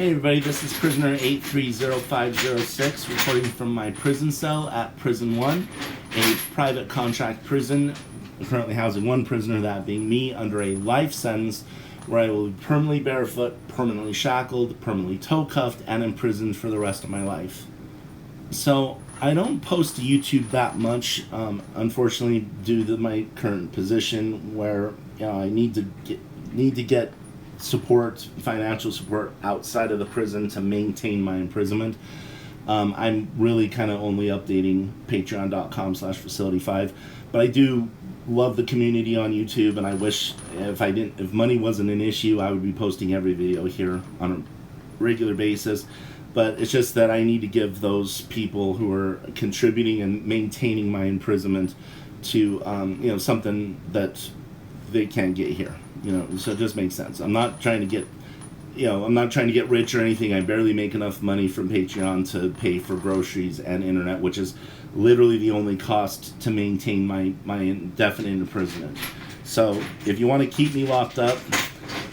Hey everybody, this is prisoner 830506 reporting from my prison cell at Prison 1, a private contract prison currently housing one prisoner, that being me, under a life sentence where I will be permanently barefoot, permanently shackled, permanently toe-cuffed, and imprisoned for the rest of my life. So I don't post to YouTube that much, unfortunately, due to my current position where I need to get support, financial support outside of the prison to maintain my imprisonment. I'm really kind of only updating patreon.com/facility5, but I do love the community on YouTube, and I wish if money wasn't an issue, I would be posting every video here on a regular basis. But it's just that I need to give those people who are contributing and maintaining my imprisonment to something that they can't get here. So it just makes sense. I'm not trying to get rich or anything. I barely make enough money from Patreon to pay for groceries and internet, which is literally the only cost to maintain my indefinite imprisonment. So if you want to keep me locked up,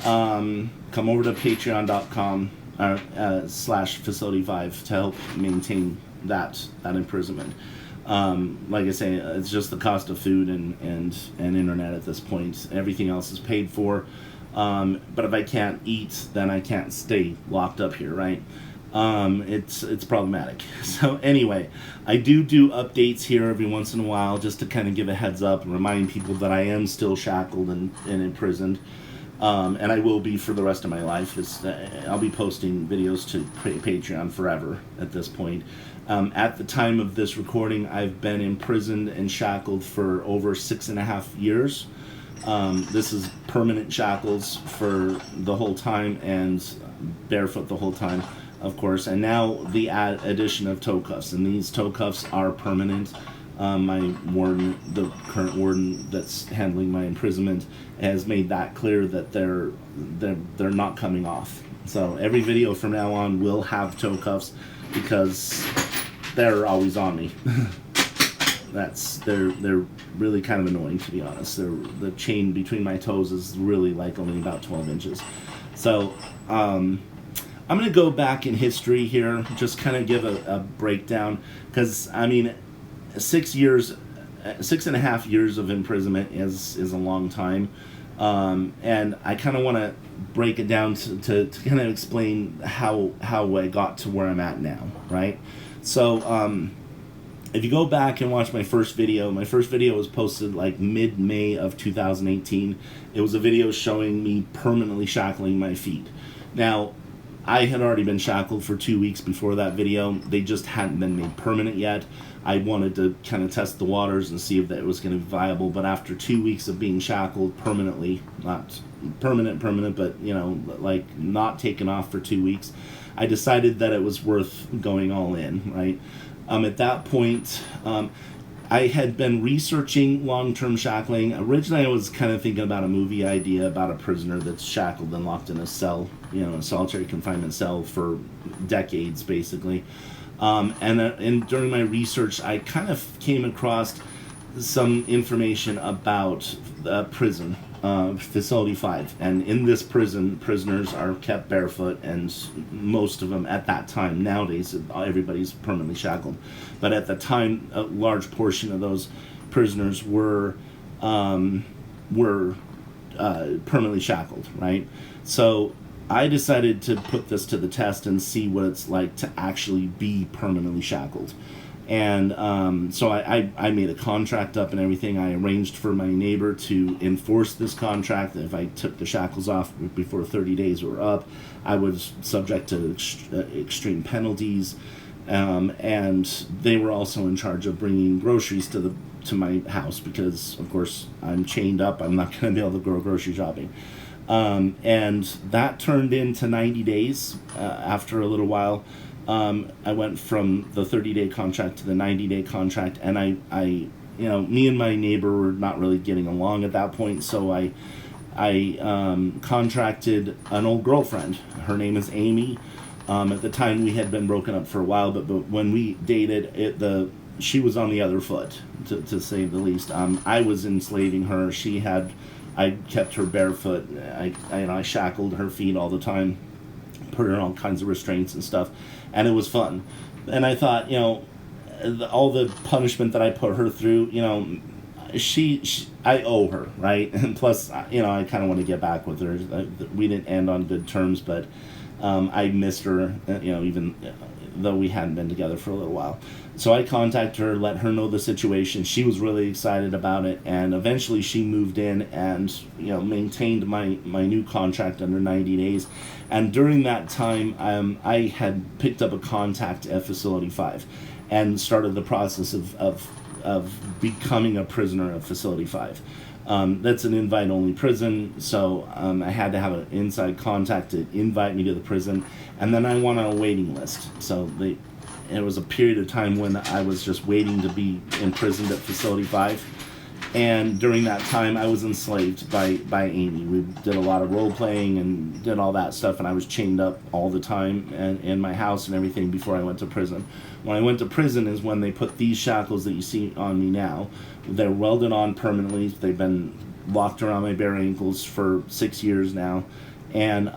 come over to patreon.com /facility5 to help maintain that imprisonment. Like I say, it's just the cost of food and internet at this point. Everything else is paid for. But if I can't eat, then I can't stay locked up here, right? It's problematic. So anyway, I do updates here every once in a while just to kind of give a heads up and remind people that I am still shackled and imprisoned. And I will be for the rest of my life. I'll be posting videos to Patreon forever at this point. At the time of this recording, I've been imprisoned and shackled for over 6.5 years. This is permanent shackles for the whole time and barefoot the whole time, of course. And now the addition of toe cuffs, and these toe cuffs are permanent. My warden, the current warden that's handling my imprisonment, has made that clear that they're not coming off. So every video from now on will have toe cuffs because they're always on me. They're really kind of annoying, to be honest. The chain between my toes is really like only about 12 inches. So I'm gonna go back in history here, just kind of give a breakdown, because I mean, 6.5 years of imprisonment is a long time, and I kind of want to break it down to kind of explain how I got to where I'm at now, right? So if you go back and watch my first video was posted like mid-May of 2018. It was a video showing me permanently shackling my feet. Now, I had already been shackled for 2 weeks before that video. They just hadn't been made permanent yet. I wanted to kind of test the waters and see if that was going to be viable. But after 2 weeks of being shackled permanently, not permanent, but like not taken off for 2 weeks, I decided that it was worth going all in, right? At that point, I had been researching long-term shackling. Originally, I was kind of thinking about a movie idea about a prisoner that's shackled and locked in a cell, a solitary confinement cell for decades, basically. And during my research, I kind of came across some information about the prison, Facility 5. And in this prison, prisoners are kept barefoot, and most of them at that time, nowadays, everybody's permanently shackled. But at the time, a large portion of those prisoners were permanently shackled, right? So I decided to put this to the test and see what it's like to actually be permanently shackled. And so I made a contract up and everything. I arranged for my neighbor to enforce this contract. If I took the shackles off before 30 days were up, I was subject to extreme penalties. And they were also in charge of bringing groceries to my house because, of course, I'm chained up. I'm not going to be able to go grocery shopping. And that turned into 90 days after a little while. I went from the 30-day contract to the 90-day contract, and I me and my neighbor were not really getting along at that point, so I contracted an old girlfriend. Her name is Amy. At the time, we had been broken up for a while, but when we dated, she was on the other foot, to say the least. I was enslaving her. I kept her barefoot. I shackled her feet all the time. put her in all kinds of restraints and stuff, and it was fun. And I thought, all the punishment that I put her through, she I owe her, right? And plus, I kind of want to get back with her. We didn't end on good terms, but I missed her, even though we hadn't been together for a little while. So I contacted her, let her know the situation. She was really excited about it, and eventually she moved in and maintained my new contract under 90 days. And during that time, I had picked up a contact at Facility 5 and started the process of becoming a prisoner at Facility 5. That's an invite-only prison, so I had to have an inside contact to invite me to the prison, and then I went on a waiting list. So it was a period of time when I was just waiting to be imprisoned at Facility 5, and during that time I was enslaved by Amy. We did a lot of role-playing and did all that stuff, and I was chained up all the time in my house and everything before I went to prison. When I went to prison is when they put these shackles that you see on me now. They're welded on permanently. They've been locked around my bare ankles for 6 years now. And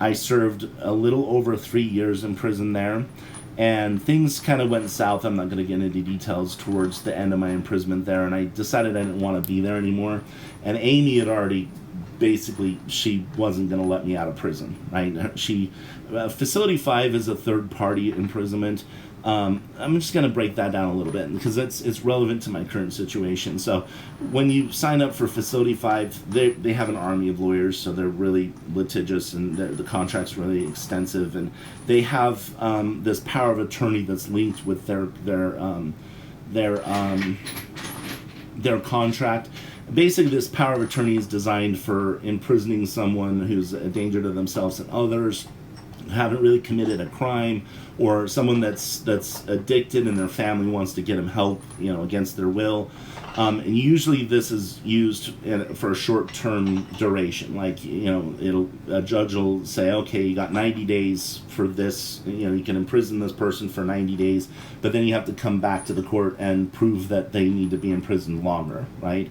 I served a little over 3 years in prison there. And things kind of went south. I'm not going to get into details towards the end of my imprisonment there. And I decided I didn't want to be there anymore. And Amy had already basically, she wasn't going to let me out of prison, right? Facility 5 is a third-party imprisonment. I'm just going to break that down a little bit because it's relevant to my current situation. So when you sign up for Facility 5, they have an army of lawyers, so they're really litigious, and the contract's really extensive, and they have this power of attorney that's linked with their contract. Basically, this power of attorney is designed for imprisoning someone who's a danger to themselves and others, haven't really committed a crime, or someone that's addicted and their family wants to get them help, against their will. And usually this is used for a short-term duration. Like, a judge will say, okay, you got 90 days for this, you can imprison this person for 90 days, but then you have to come back to the court and prove that they need to be imprisoned longer, right?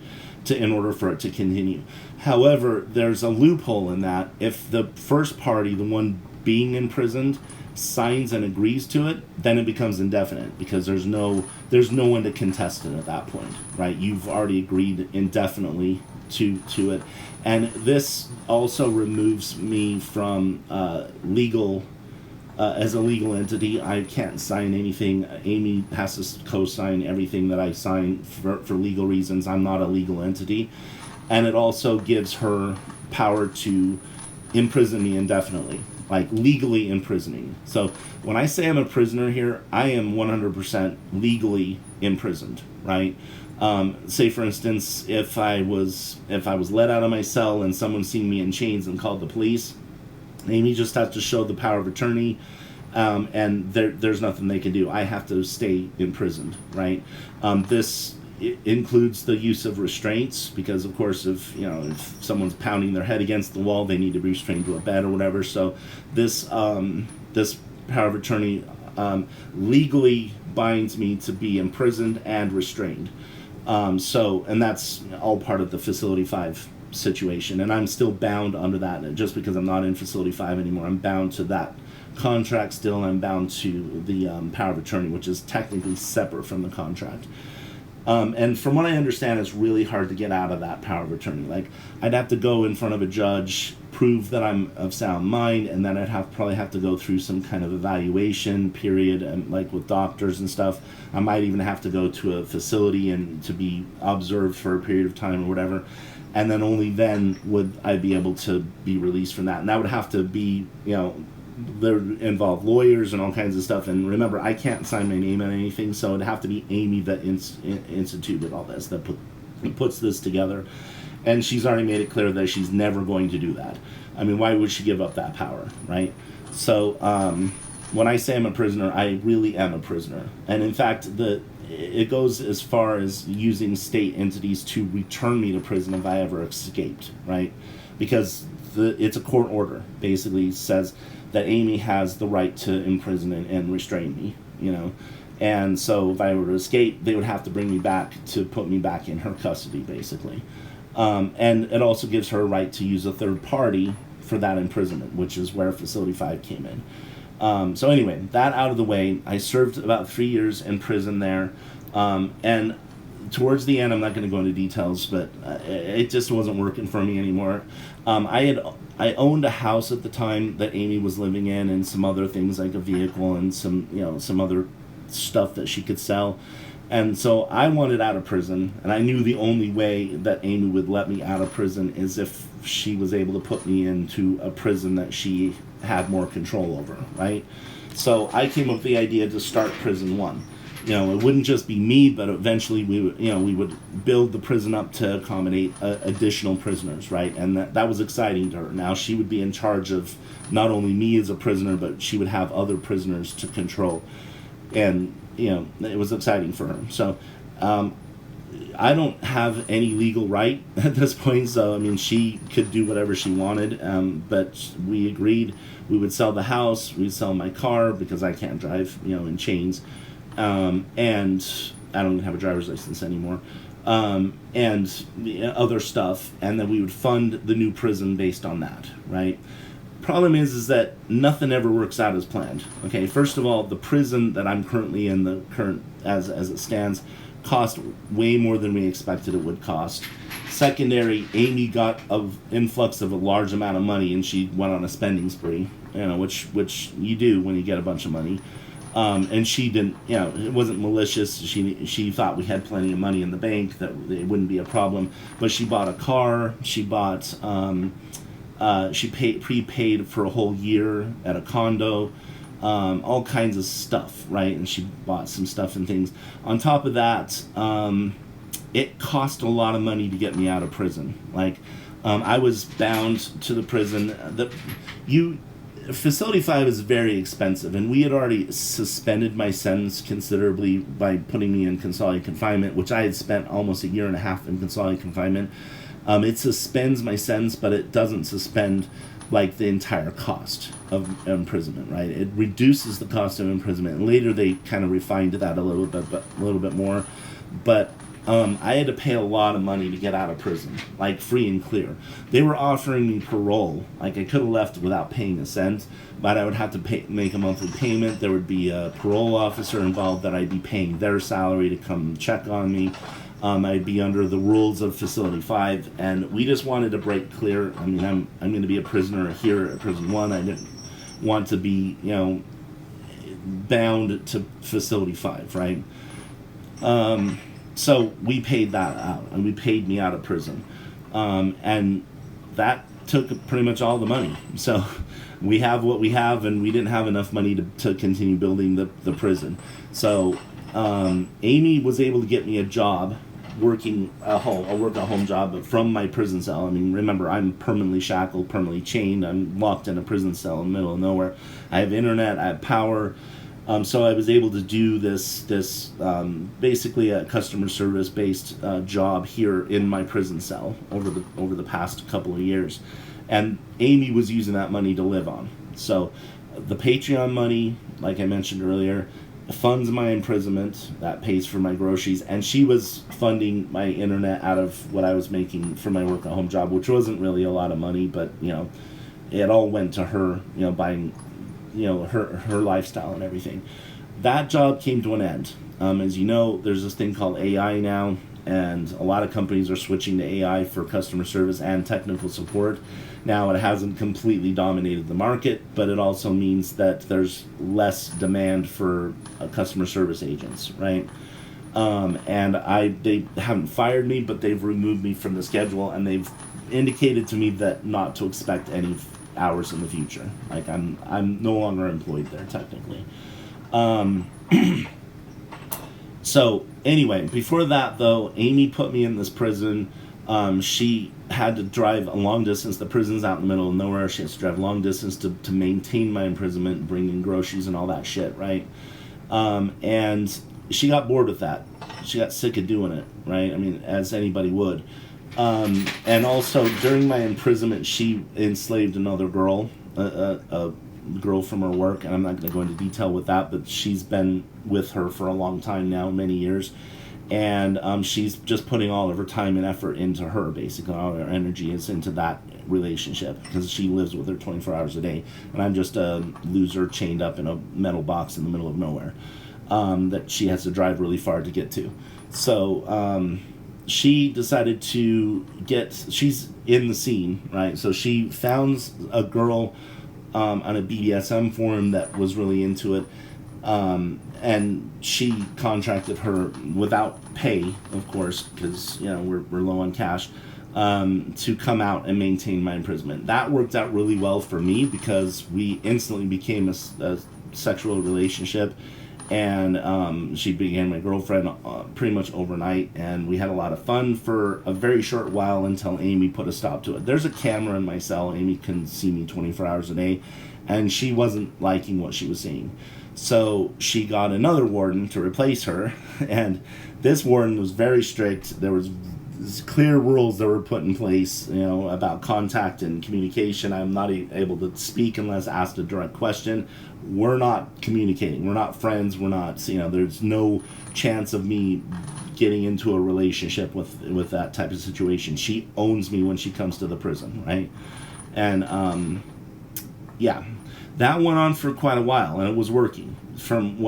In order for it to continue. However, there's a loophole in that. If the first party, the one being imprisoned, signs and agrees to it, then it becomes indefinite because there's no one to contest it at that point, right? You've already agreed indefinitely to it. And this also removes me from legal as a legal entity. I can't sign anything. Amy has to co-sign everything that I sign for legal reasons. I'm not a legal entity. And it also gives her power to imprison me indefinitely, like legally imprisoning. So when I say I'm a prisoner here, I am 100% legally imprisoned, right? Say for instance, if I was let out of my cell and someone seen me in chains and called the police, Amy just has to show the power of attorney, and there's nothing they can do. I have to stay imprisoned, right? This includes the use of restraints, because of course if someone's pounding their head against the wall, they need to be restrained to a bed or whatever. So this power of attorney legally binds me to be imprisoned and restrained. And that's all part of the Facility 5 situation, and I'm still bound under that. Just because I'm not in Facility 5 anymore, I'm bound to that contract still, and I'm bound to the power of attorney, which is technically separate from the contract. And from what I understand, it's really hard to get out of that power of attorney. Like, I'd have to go in front of a judge, prove that I'm of sound mind, and then I'd probably have to go through some kind of evaluation period, and like with doctors and stuff. I might even have to go to a facility and to be observed for a period of time or whatever. And then only then would I be able to be released from that. And that would have to be, there involve lawyers and all kinds of stuff. And remember, I can't sign my name on anything, so it'd have to be Amy that instituted all this, that puts this together. And she's already made it clear that she's never going to do that. I mean, why would she give up that power, right? So when I say I'm a prisoner, I really am a prisoner. And in fact, it goes as far as using state entities to return me to prison if I ever escaped, right? Because it's a court order, basically says that Amy has the right to imprison and restrain me, And so if I were to escape, they would have to bring me back to put me back in her custody, basically. And it also gives her a right to use a third party for that imprisonment, which is where Facility 5 came in. So anyway, that out of the way, I served about 3 years in prison there, and towards the end, I'm not going to go into details, but it just wasn't working for me anymore. I owned a house at the time that Amy was living in, and some other things like a vehicle and some other stuff that she could sell. And so I wanted out of prison, and I knew the only way that Amy would let me out of prison is if she was able to put me into a prison that she had more control over, right? So I came up with the idea to start Prison 1. It wouldn't just be me, but eventually we would build the prison up to accommodate additional prisoners, right? And that was exciting to her. Now she would be in charge of not only me as a prisoner, but she would have other prisoners to control. And, it was exciting for her. So I don't have any legal right at this point. So, she could do whatever she wanted. But we agreed we would sell the house, we'd sell my car because I can't drive, in chains. And I don't even have a driver's license anymore, and the other stuff, and then we would fund the new prison based on that, right? Problem is that nothing ever works out as planned. Okay, first of all, the prison that I'm currently in, the current as it stands, cost way more than we expected it would cost. Secondary, Amy got an influx of a large amount of money, and she went on a spending spree, which you do when you get a bunch of money. And she didn't, it wasn't malicious. She thought we had plenty of money in the bank, that it wouldn't be a problem. But she bought a car. She bought, she prepaid for a whole year at a condo, all kinds of stuff, right? And she bought some stuff and things. On top of that, it cost a lot of money to get me out of prison. Like, I was bound to the prison. Facility 5 is very expensive, and we had already suspended my sentence considerably by putting me in consolidated confinement, which I had spent almost a year and a half in consolidated confinement. It suspends my sentence, but it doesn't suspend like the entire cost of imprisonment, right? It reduces the cost of imprisonment. And later they kind of refined that a little bit more, but I had to pay a lot of money to get out of prison, like free and clear. They were offering me parole. Like, I could have left without paying a cent, but I would have to make a monthly payment. There would be a parole officer involved that I'd be paying their salary to come check on me. I'd be under the rules of Facility 5, and we just wanted to break clear. I'm going to be a prisoner here at Prison 1. I didn't want to be, bound to Facility 5, right? So we paid that out, and we paid me out of prison. And that took pretty much all the money. So we have what we have, and we didn't have enough money to continue building the prison. So Amy was able to get me a job working a home job from my prison cell. Remember, I'm permanently shackled, permanently chained. I'm locked in a prison cell in the middle of nowhere. I have internet, I have power. So I was able to do this basically a customer service based job here in my prison cell over the past couple of years, and Amy was using that money to live on. So the Patreon money, like I mentioned earlier, funds my imprisonment, that pays for my groceries, and she was funding my internet out of what I was making for my work at home job, which wasn't really a lot of money, but it all went to her, buying her lifestyle and everything. That job came to an end. As you know, there's this thing called AI now, and a lot of companies are switching to AI for customer service and technical support. Now, it hasn't completely dominated the market, but it also means that there's less demand for customer service agents, right? And they haven't fired me, but they've removed me from the schedule, and they've indicated to me that not to expect any hours in the future. Like, I'm no longer employed there technically. So anyway, before that though, Amy put me in this prison. She had to drive a long distance. The prison's out in the middle of nowhere. She has to drive a long distance to maintain my imprisonment, bring in groceries and all that shit, right? And she got bored with that. She got sick of doing it, right? As anybody would. And also, during my imprisonment, she enslaved another girl, a girl from her work, and I'm not going to go into detail with that, but she's been with her for a long time now, many years, and she's just putting all of her time and effort into her, basically. All her energy is into that relationship because she lives with her 24 hours a day, and I'm just a loser chained up in a metal box in the middle of nowhere that she has to drive really far to get to. So she decided to she's in the scene, right? So she found a girl on a BDSM forum that was really into it, and she contracted her without pay, of course, because we're low on cash, to come out and maintain my imprisonment. That worked out really well for me because we instantly became a sexual relationship, and she became my girlfriend pretty much overnight, and we had a lot of fun for a very short while until Amy put a stop to it. There's a camera in my cell. Amy can see me 24 hours a day, and she wasn't liking what she was seeing. So she got another warden to replace her, and this warden was very strict. There was clear rules that were put in place, about contact and communication. I'm not able to speak unless asked a direct question. We're not communicating. We're not friends. We're not, there's no chance of me getting into a relationship with that type of situation. She owns me when she comes to the prison, right? And, yeah. That went on for quite a while, and it was working from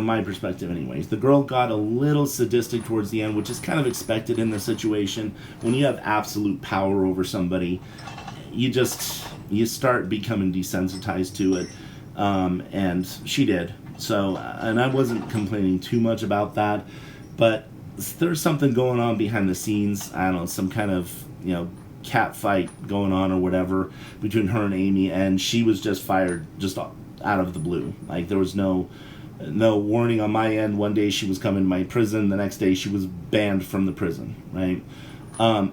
my perspective, anyways. The girl got a little sadistic towards the end, which is kind of expected in the situation. When you have absolute power over somebody, you start becoming desensitized to it, and she did. So, and I wasn't complaining too much about that, but there's something going on behind the scenes. I don't know, some kind of cat fight going on or whatever between her and Amy, and she was just fired just out of the blue. Like, there was no warning on my end. One day she was coming to my prison, the next day she was banned from the prison, right?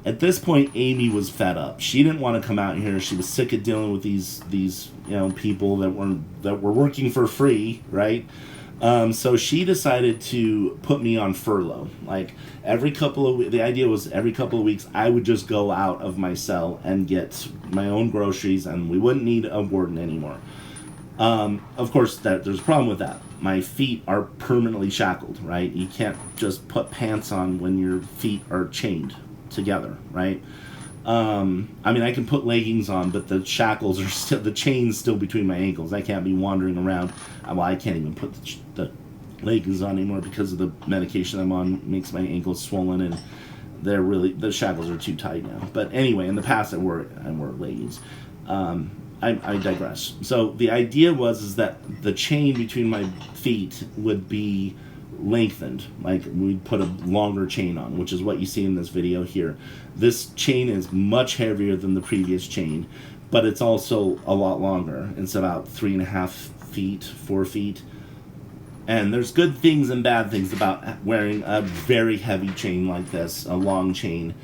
At this point, Amy was fed up. She didn't want to come out here. She was sick of dealing with these people that were working for free, right? So she decided to put me on furlough. Like, the idea was every couple of weeks I would just go out of my cell and get my own groceries, and we wouldn't need a warden anymore. Of course, there's a problem with that. My feet are permanently shackled, right? You can't just put pants on when your feet are chained together, right? I can put leggings on, but the shackles are still, the chain's still between my ankles. I can't be wandering around. Well, I can't even put the leggings on anymore because of the medication I'm on. Makes my ankles swollen, and the shackles are too tight now. But anyway, in the past I wore leggings. I digress. So the idea was that the chain between my feet would be lengthened, like we'd put a longer chain on, which is what you see in this video here. This chain is much heavier than the previous chain, but it's also a lot longer. It's about 3.5 feet, 4 feet. And there's good things and bad things about wearing a very heavy chain like this, a long chain,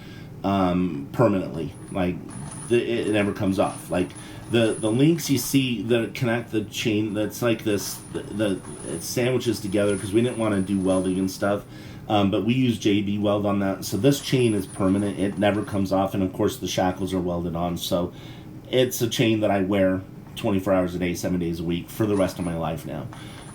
permanently. Like, it never comes off. Like, the links you see that connect the chain, that's like this, it sandwiches together because we didn't want to do welding and stuff, but we use JB Weld on that. So this chain is permanent. It never comes off, and of course the shackles are welded on. So it's a chain that I wear 24 hours a day, 7 days a week for the rest of my life now.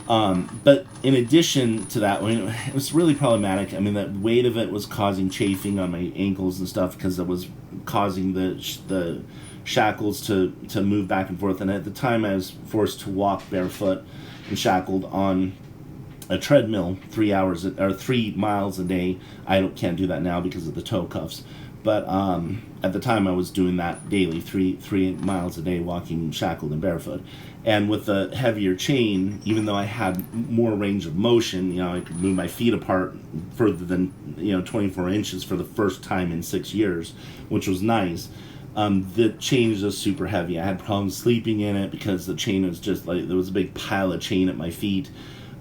But in addition to that, it was really problematic. The weight of it was causing chafing on my ankles and stuff because it was causing the shackles to move back and forth. And at the time, I was forced to walk barefoot and shackled on a treadmill 3 miles a day. I can't do that now because of the toe cuffs. But at the time, I was doing that daily, 3 miles a day, walking shackled and barefoot. And with the heavier chain, even though I had more range of motion, I could move my feet apart further than 24 inches for the first time in 6 years, which was nice. The chain is just super heavy. I had problems sleeping in it because the chain was just like, there was a big pile of chain at my feet.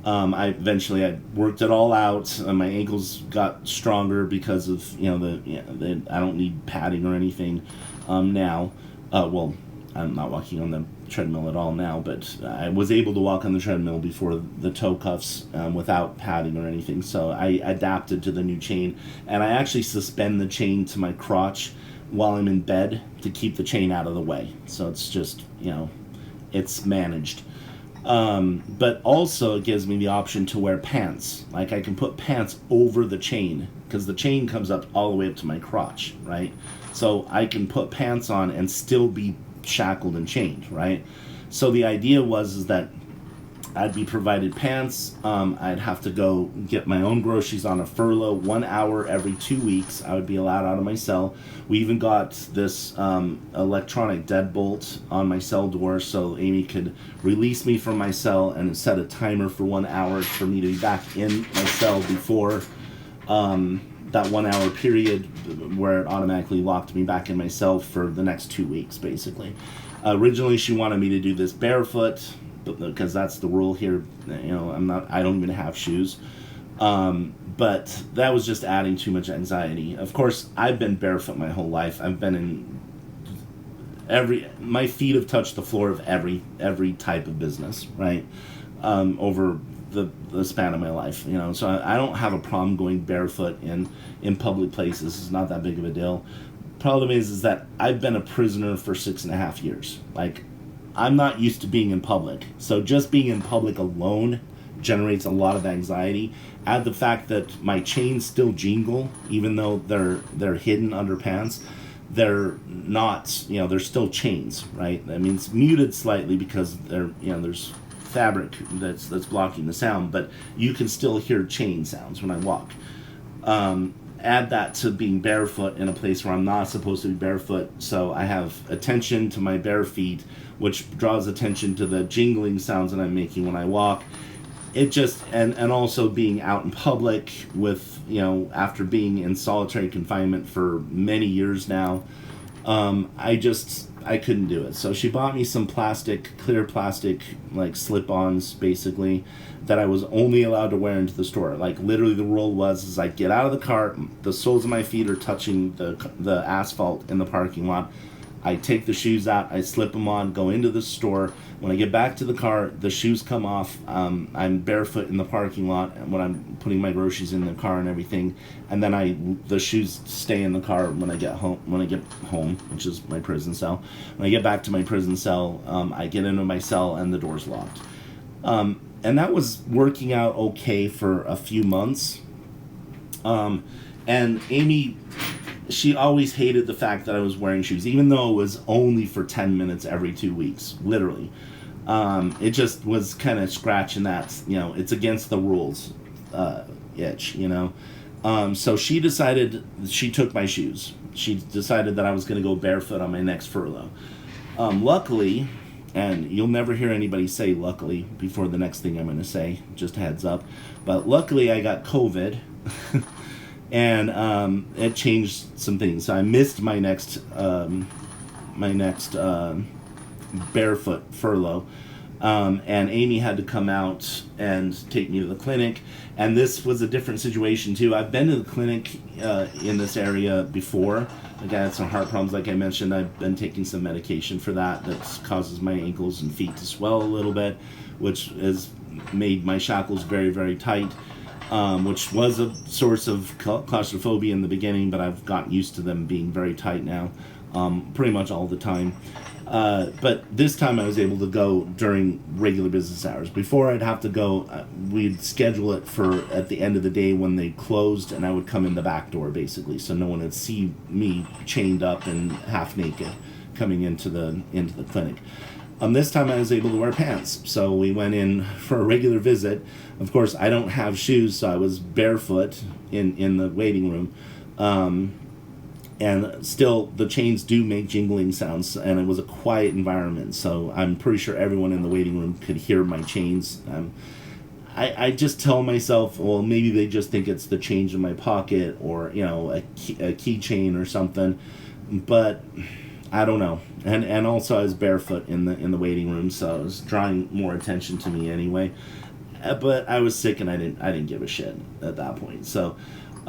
I worked it all out. My ankles got stronger because of I don't need padding or anything now. Well, I'm not walking on the treadmill at all now, but I was able to walk on the treadmill before the toe cuffs without padding or anything. So I adapted to the new chain, and I actually suspend the chain to my crotch while I'm in bed to keep the chain out of the way. So it's just it's managed. But also it gives me the option to wear pants. Like, I can put pants over the chain because the chain comes up all the way up to my crotch, right? So I can put pants on and still be shackled and chained, right? So the idea was is that I'd be provided pants. I'd have to go get my own groceries on a furlough, 1 hour every 2 weeks. I would be allowed out of my cell. We even got this electronic deadbolt on my cell door so Amy could release me from my cell and set a timer for 1 hour for me to be back in my cell before that 1 hour period where it automatically locked me back in my cell for the next 2 weeks, basically. Originally, she wanted me to do this barefoot, because that's the rule here. I don't even have shoes. But that was just adding too much anxiety. Of course, I've been barefoot my whole life. I've been in my feet have touched the floor of every type of business, right? Over the span of my life, so I don't have a problem going barefoot in public places. It's not that big of a deal. Problem is that I've been a prisoner for 6.5 years. Like, I'm not used to being in public. So just being in public alone generates a lot of anxiety. Add the fact that my chains still jingle, even though they're hidden under pants. They're not, they're still chains, right? I mean, it's muted slightly because there's fabric that's blocking the sound, but you can still hear chain sounds when I walk. Add that to being barefoot in a place where I'm not supposed to be barefoot, so I have attention to my bare feet, which draws attention to the jingling sounds that I'm making when I walk. It just, and also being out in public with, after being in solitary confinement for many years now, I couldn't do it. So she bought me some clear plastic, like slip-ons, basically, that I was only allowed to wear into the store. Like, literally the rule was I get out of the car, the soles of my feet are touching the asphalt in the parking lot. I take the shoes out, I slip them on, go into the store. When I get back to the car, the shoes come off. I'm barefoot in the parking lot when I'm putting my groceries in the car and everything. And then the shoes stay in the car when I get home, which is my prison cell. When I get back to my prison cell, I get into my cell and the door's locked. And that was working out okay for a few months. And Amy, she always hated the fact that I was wearing shoes, even though it was only for 10 minutes every 2 weeks, literally. It just was kind of scratching that, it's against the rules itch, So she took my shoes. She decided that I was going to go barefoot on my next furlough. Luckily, and you'll never hear anybody say luckily before the next thing I'm going to say, just a heads up, but luckily I got COVID. And it changed some things. So I missed my next barefoot furlough, and Amy had to come out and take me to the clinic. And this was a different situation too. I've been to the clinic in this area before. Like, I had some heart problems, like I mentioned. I've been taking some medication for that causes my ankles and feet to swell a little bit, which has made my shackles very, very tight. Which was a source of claustrophobia in the beginning, but I've gotten used to them being very tight now, pretty much all the time. But this time I was able to go during regular business hours. Before I'd have to go, we'd schedule it for at the end of the day when they closed, and I would come in the back door, basically, so no one would see me chained up and half naked coming into the clinic. This time I was able to wear pants, so we went in for a regular visit. Of course, I don't have shoes, so I was barefoot in the waiting room. And still, the chains do make jingling sounds, and it was a quiet environment, so I'm pretty sure everyone in the waiting room could hear my chains. I just tell myself, well, maybe they just think it's the change in my pocket or, a keychain or something, but I don't know. And also I was barefoot in the waiting room, so it was drawing more attention to me anyway. But I was sick and I didn't give a shit at that point. So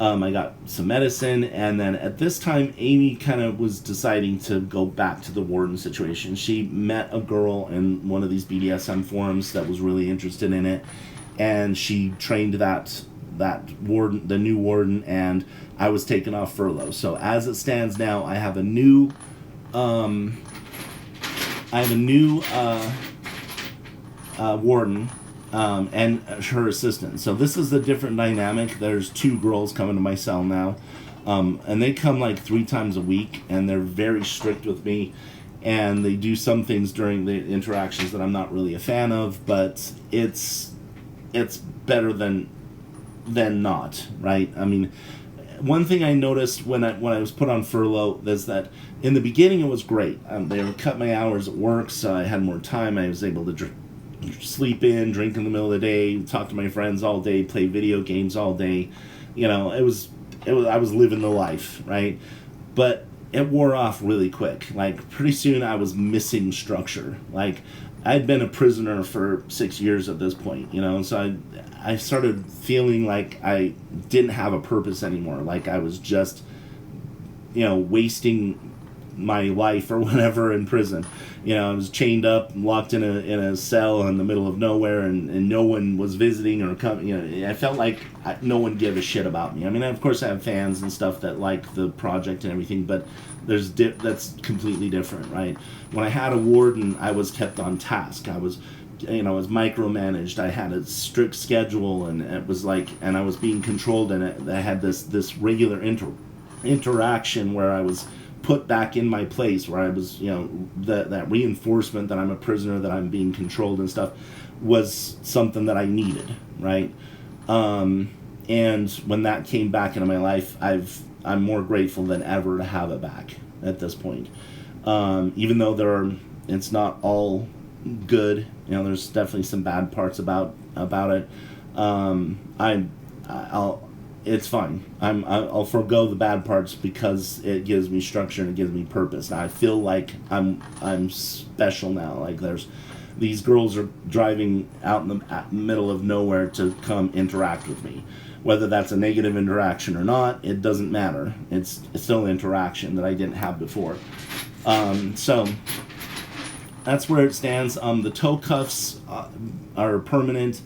I got some medicine, and then at this time Amy kind of was deciding to go back to the Warden situation. She met a girl in one of these BDSM forums that was really interested in it, and she trained that warden, the new warden, and I was taken off furlough. So as it stands now, I have a new warden and her assistant. So this is a different dynamic. There's 2 girls coming to my cell now. And they come like 3 times a week, and they're very strict with me, and they do some things during the interactions that I'm not really a fan of, but it's better than not, right? I mean, one thing I noticed when I was put on furlough is that in the beginning it was great. They would cut my hours at work, so I had more time. I was able to sleep in, drink in the middle of the day, talk to my friends all day, play video games all day. It was I was living the life, right? But it wore off really quick. Like, pretty soon I was missing structure. Like, I'd been a prisoner for 6 years at this point, so I started feeling like I didn't have a purpose anymore. Like, I was just, wasting my life or whatever in prison. I was chained up, locked in a cell in the middle of nowhere, and no one was visiting or coming. I felt like no one gave a shit about me. I mean, of course I have fans and stuff that like the project and everything, but that's completely different, right? When I had a warden, I was kept on task. I was micromanaged. I had a strict schedule, and it was like, and I was being controlled, and I had this regular interaction where I was put back in my place, where I was, that reinforcement that I'm a prisoner, that I'm being controlled and stuff, was something that I needed, right? And when that came back into my life, I'm more grateful than ever to have it back at this point. Even though it's not all good, there's definitely some bad parts about it. It's fine. I'll forego the bad parts because it gives me structure and it gives me purpose. Now I feel like I'm special now. Like, these girls are driving out in the middle of nowhere to come interact with me. Whether that's a negative interaction or not, it doesn't matter. It's still an interaction that I didn't have before. So that's where it stands. The toe cuffs are permanent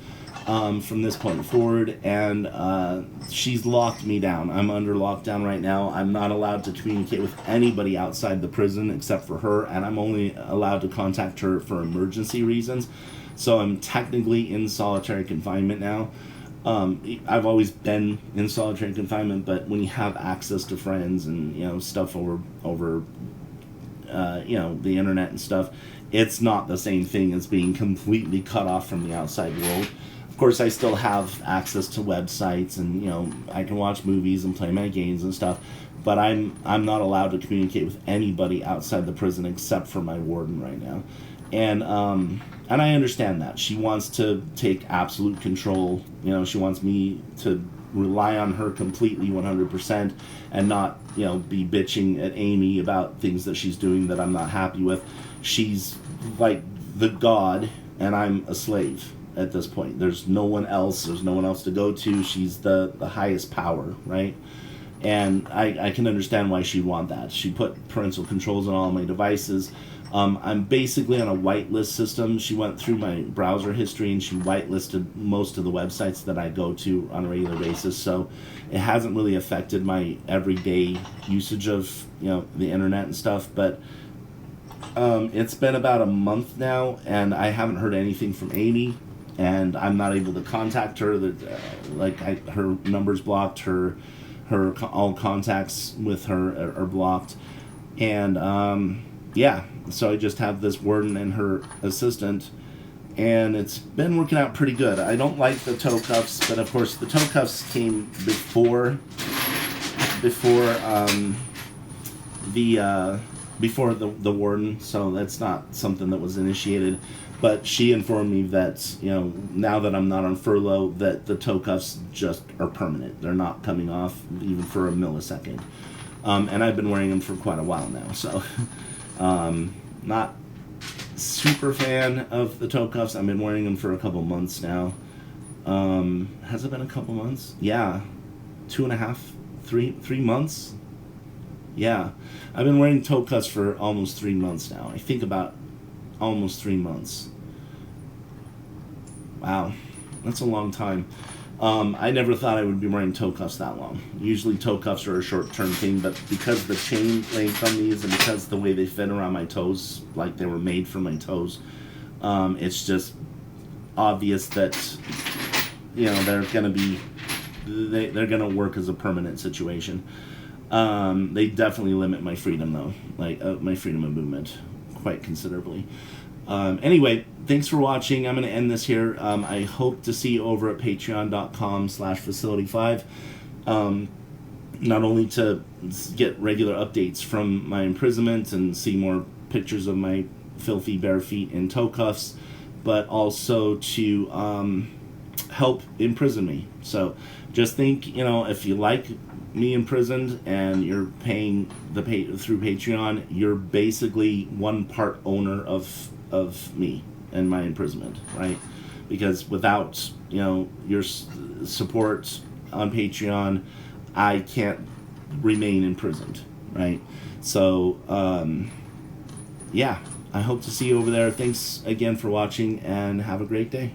from this point forward, and she's locked me down. I'm under lockdown right now. I'm not allowed to communicate with anybody outside the prison except for her, and I'm only allowed to contact her for emergency reasons. So I'm technically in solitary confinement now. I've always been in solitary confinement, but when you have access to friends and stuff over the internet and stuff, it's not the same thing as being completely cut off from the outside world. Of course, I still have access to websites, and I can watch movies and play my games and stuff, but I'm not allowed to communicate with anybody outside the prison except for my warden right now. And I understand that. She wants to take absolute control. She wants me to rely on her completely 100% and not, be bitching at Amy about things that she's doing that I'm not happy with. She's like the god, and I'm a slave at this point. There's no one else. There's no one else to go to. She's the highest power, right? And I can understand why she'd want that. She put parental controls on all my devices. I'm basically on a whitelist system. She went through my browser history and she whitelisted most of the websites that I go to on a regular basis. So it hasn't really affected my everyday usage of the internet and stuff. But it's been about a month now, and I haven't heard anything from Amy, and I'm not able to contact her. Her number's blocked. Her all contacts with her are blocked, and so I just have this warden and her assistant, and it's been working out pretty good. I don't like the toe cuffs, but of course the toe cuffs came before the warden, so that's not something that was initiated. But she informed me that, now that I'm not on furlough, that the toe cuffs just are permanent. They're not coming off even for a millisecond. And I've been wearing them for quite a while now, so not super fan of the toe cuffs. I've been wearing them for a couple months now. Has it been a couple months? Yeah, 2.5, 3 months? Yeah, I've been wearing toe cuffs for almost 3 months now. I think about almost 3 months. Wow, that's a long time. I never thought I would be wearing toe cuffs that long. Usually toe cuffs are a short-term thing, but because the chain length on these and because the way they fit around my toes, like they were made for my toes, it's just obvious that they're gonna work as a permanent situation. They definitely limit my freedom, though, like my freedom of movement, quite considerably. Anyway, thanks for watching. I'm going to end this here. I hope to see you over at patreon.com/facility5. Not only to get regular updates from my imprisonment and see more pictures of my filthy bare feet in toe cuffs, but also to help imprison me. So just think, if you like me imprisoned and you're paying through Patreon, you're basically one part owner of me and my imprisonment, right? Because without your support on Patreon, I can't remain imprisoned, right? So yeah, I hope to see you over there. Thanks again for watching, and have a great day.